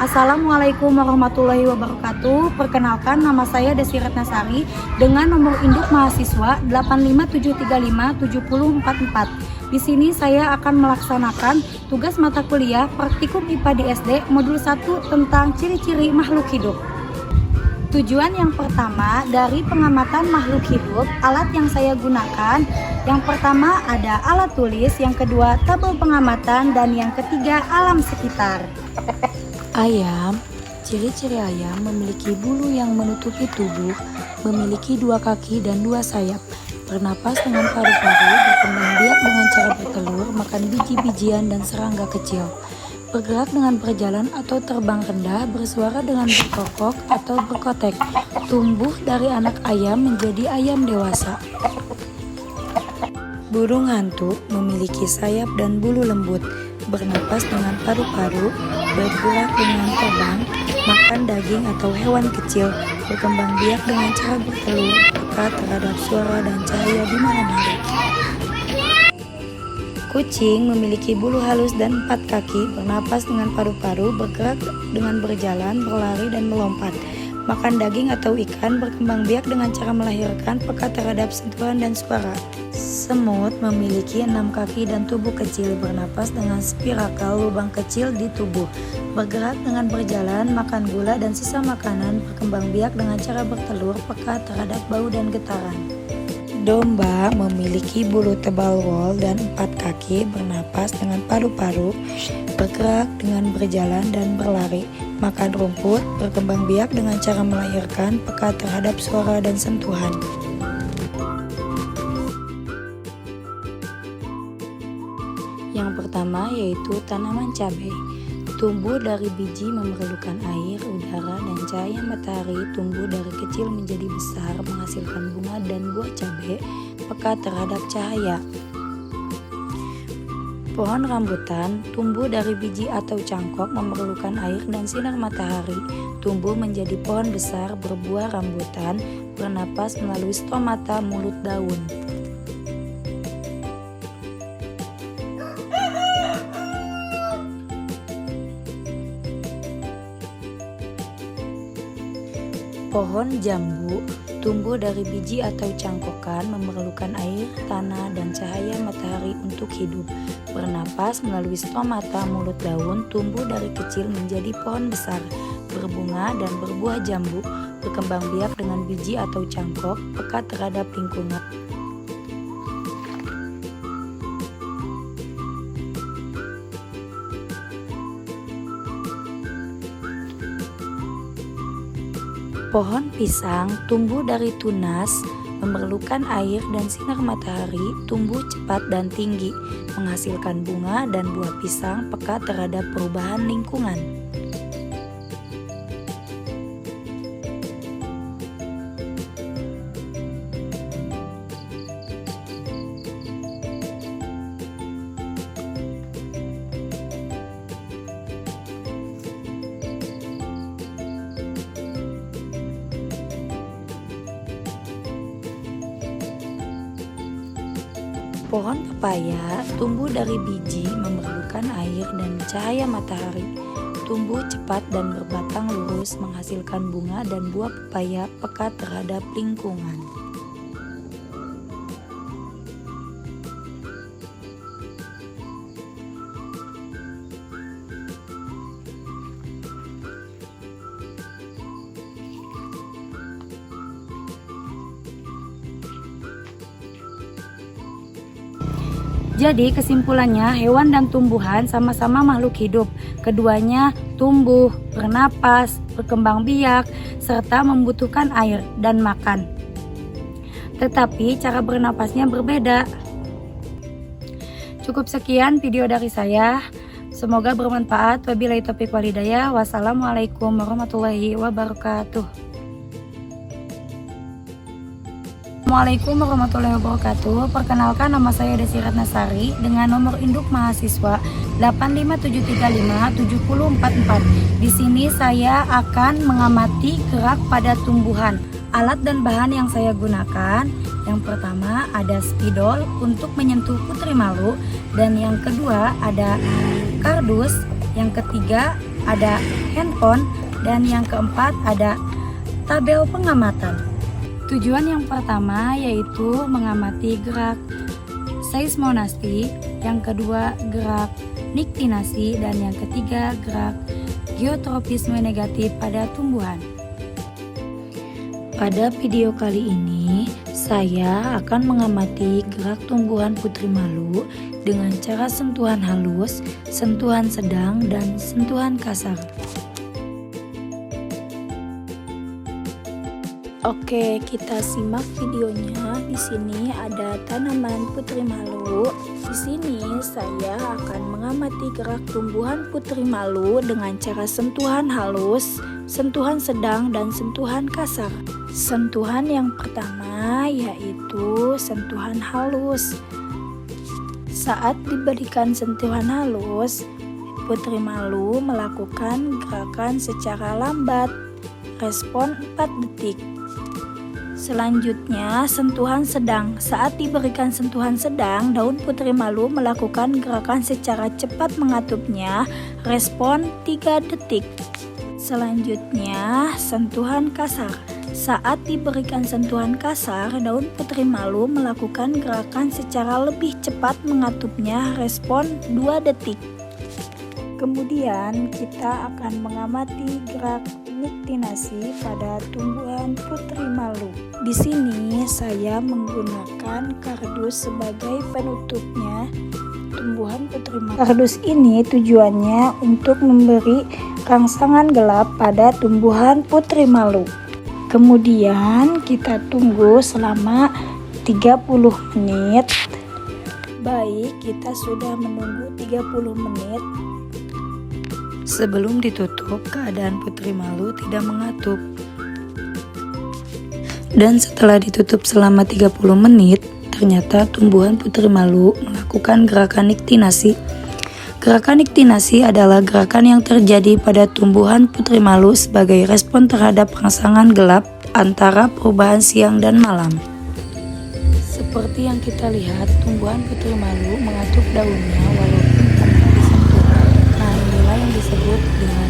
Assalamualaikum warahmatullahi wabarakatuh. Perkenalkan, nama saya Desi Ratnasari dengan nomor induk mahasiswa 857357044. Di sini saya akan melaksanakan tugas mata kuliah Praktikum IPA di SD Modul 1 tentang ciri-ciri makhluk hidup. Tujuan yang pertama dari pengamatan makhluk hidup, alat yang saya gunakan, yang pertama ada alat tulis, yang kedua tabel pengamatan, dan yang ketiga alam sekitar. Ayam, ciri-ciri ayam memiliki bulu yang menutupi tubuh, memiliki 2 kaki dan 2 sayap, bernapas dengan paru-paru, berkembang biak dengan cara bertelur, makan biji-bijian dan serangga kecil, bergerak dengan berjalan atau terbang rendah, bersuara dengan berkokok atau berkotek, tumbuh dari anak ayam menjadi ayam dewasa. Burung hantu memiliki sayap dan bulu lembut, bernapas dengan paru-paru, bergerak dengan terbang, makan daging atau hewan kecil, berkembang biak dengan cara bertelur, peka terhadap suara dan cahaya di malam hari. Kucing memiliki bulu halus dan 4 kaki, bernapas dengan paru-paru, bergerak dengan berjalan, berlari dan melompat, makan daging atau ikan, berkembang biak dengan cara melahirkan, peka terhadap sentuhan dan suara. Semut memiliki 6 kaki dan tubuh kecil, bernapas dengan spirakal lubang kecil di tubuh, bergerak dengan berjalan, makan gula dan sisa makanan, berkembang biak dengan cara bertelur, peka terhadap bau dan getaran. Domba memiliki bulu tebal wol dan 4 kaki, bernapas dengan paru-paru, bergerak dengan berjalan dan berlari, makan rumput, berkembang biak dengan cara melahirkan, peka terhadap suara dan sentuhan. Yang pertama yaitu tanaman cabai. Tumbuh dari biji memerlukan air, udara, dan cahaya matahari. Tumbuh dari kecil menjadi besar, menghasilkan bunga dan buah cabai, peka terhadap cahaya. Pohon rambutan tumbuh dari biji atau cangkok, memerlukan air dan sinar matahari. Tumbuh menjadi pohon besar, berbuah rambutan, bernapas melalui stomata mulut daun. Pohon jambu tumbuh dari biji atau cangkokan, memerlukan air, tanah, dan cahaya matahari untuk hidup. Bernapas melalui stomata mulut daun, tumbuh dari kecil menjadi pohon besar, berbunga dan berbuah jambu, berkembang biak dengan biji atau cangkok, peka terhadap lingkungan. Pohon pisang tumbuh dari tunas, memerlukan air dan sinar matahari, tumbuh cepat dan tinggi, menghasilkan bunga dan buah pisang, peka terhadap perubahan lingkungan. Pohon pepaya tumbuh dari biji, memerlukan air dan cahaya matahari, tumbuh cepat dan berbatang lurus, menghasilkan bunga dan buah pepaya, peka terhadap lingkungan. Jadi kesimpulannya, hewan dan tumbuhan sama-sama makhluk hidup. Keduanya tumbuh, bernapas, berkembang biak, serta membutuhkan air dan makan. Tetapi cara bernapasnya berbeda. Cukup sekian video dari saya. Semoga bermanfaat. Wabillahi taufiq wal hidayah. Wassalamualaikum warahmatullahi wabarakatuh. Assalamualaikum warahmatullahi wabarakatuh. Perkenalkan, nama saya Desi Ratnasari dengan nomor induk mahasiswa 857357044. Di sini saya akan mengamati gerak pada tumbuhan. Alat dan bahan yang saya gunakan, yang pertama ada spidol untuk menyentuh putri malu, dan yang kedua ada kardus, yang ketiga ada handphone, dan yang keempat ada tabel pengamatan. Tujuan yang pertama yaitu mengamati gerak seismonasti, yang kedua gerak niktinasi, dan yang ketiga gerak geotropisme negatif pada tumbuhan. Pada video kali ini, saya akan mengamati gerak tumbuhan putri malu dengan cara sentuhan halus, sentuhan sedang, dan sentuhan kasar. Oke, kita simak videonya. Di sini ada tanaman putri malu. Di sini saya akan mengamati gerak tumbuhan putri malu dengan cara sentuhan halus, sentuhan sedang, dan sentuhan kasar. Sentuhan yang pertama yaitu sentuhan halus. Saat diberikan sentuhan halus, putri malu melakukan gerakan secara lambat, respon 4 detik. Selanjutnya, sentuhan sedang. Saat diberikan sentuhan sedang, daun putri malu melakukan gerakan secara cepat mengatupnya, respon 3 detik. Selanjutnya, sentuhan kasar. Saat diberikan sentuhan kasar, daun putri malu melakukan gerakan secara lebih cepat mengatupnya, respon 2 detik. Kemudian kita akan mengamati gerak niktinasi pada tumbuhan putri malu. Di sini saya menggunakan kardus sebagai penutupnya tumbuhan putri malu. Kardus ini tujuannya untuk memberi rangsangan gelap pada tumbuhan putri malu. Kemudian kita tunggu selama 30 menit. Baik, kita sudah menunggu 30 menit. Sebelum ditutup, keadaan putri malu tidak mengatup. Dan setelah ditutup selama 30 menit, ternyata tumbuhan putri malu melakukan gerakan niktinasi. Gerakan niktinasi adalah gerakan yang terjadi pada tumbuhan putri malu sebagai respon terhadap rangsangan gelap antara perubahan siang dan malam. Seperti yang kita lihat, tumbuhan putri malu mengatup daunnya walaupun tanpa disentuh. Nah, inilah yang disebut dengan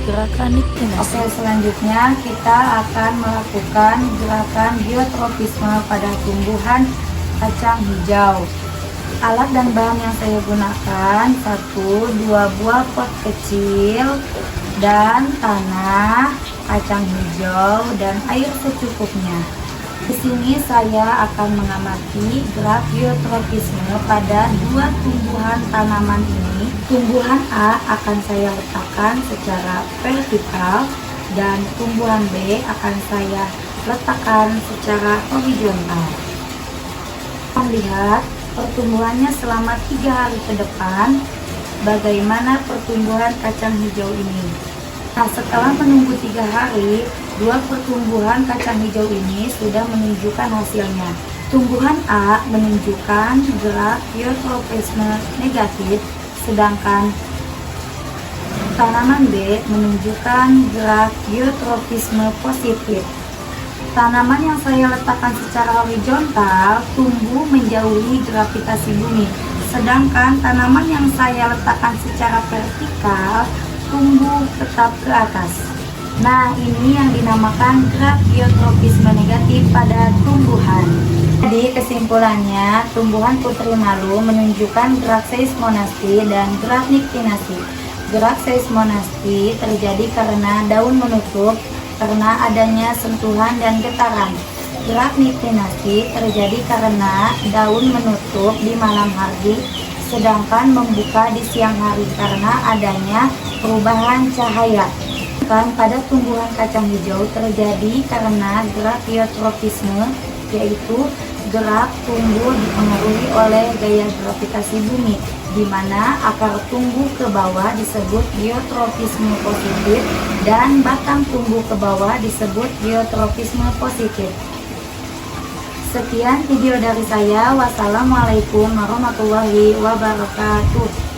gerakan niktinasi. Oke, selanjutnya kita akan melakukan gerakan geotropisme pada tumbuhan kacang hijau. Alat dan bahan yang saya gunakan 1-2 buah pot kecil dan tanah, kacang hijau, dan air secukupnya. Di sini saya akan mengamati gerak geotropisme pada 2 tumbuhan tanaman ini. Tumbuhan A akan saya letakkan secara vertikal dan tumbuhan B akan saya letakkan secara horizontal. Lihat pertumbuhannya selama 3 hari ke depan, bagaimana pertumbuhan kacang hijau ini. Nah, setelah menunggu 3 hari, 2 pertumbuhan kacang hijau ini sudah menunjukkan hasilnya. Tumbuhan A menunjukkan gerak geotropisme negatif, sedangkan tanaman B menunjukkan gerak geotropisme positif. Tanaman yang saya letakkan secara horizontal tumbuh menjauhi gravitasi bumi, sedangkan tanaman yang saya letakkan secara vertikal tumbuh tetap ke atas. Nah, ini yang dinamakan gerak geotropisme negatif pada tumbuhan. Jadi kesimpulannya, tumbuhan putri malu menunjukkan gerak seismonasti dan gerak niktinasi. Gerak seismonasti terjadi karena daun menutup karena adanya sentuhan dan getaran. Gerak niktinasi terjadi karena daun menutup di malam hari, sedangkan membuka di siang hari karena adanya perubahan cahaya. Pada tumbuhan kacang hijau terjadi karena gerak geotropisme, yaitu gerak tumbuh dipengaruhi oleh gaya gravitasi bumi, di mana akar tumbuh ke bawah disebut geotropisme positif dan batang tumbuh ke bawah disebut geotropisme positif. Sekian video dari saya. Wassalamualaikum warahmatullahi wabarakatuh.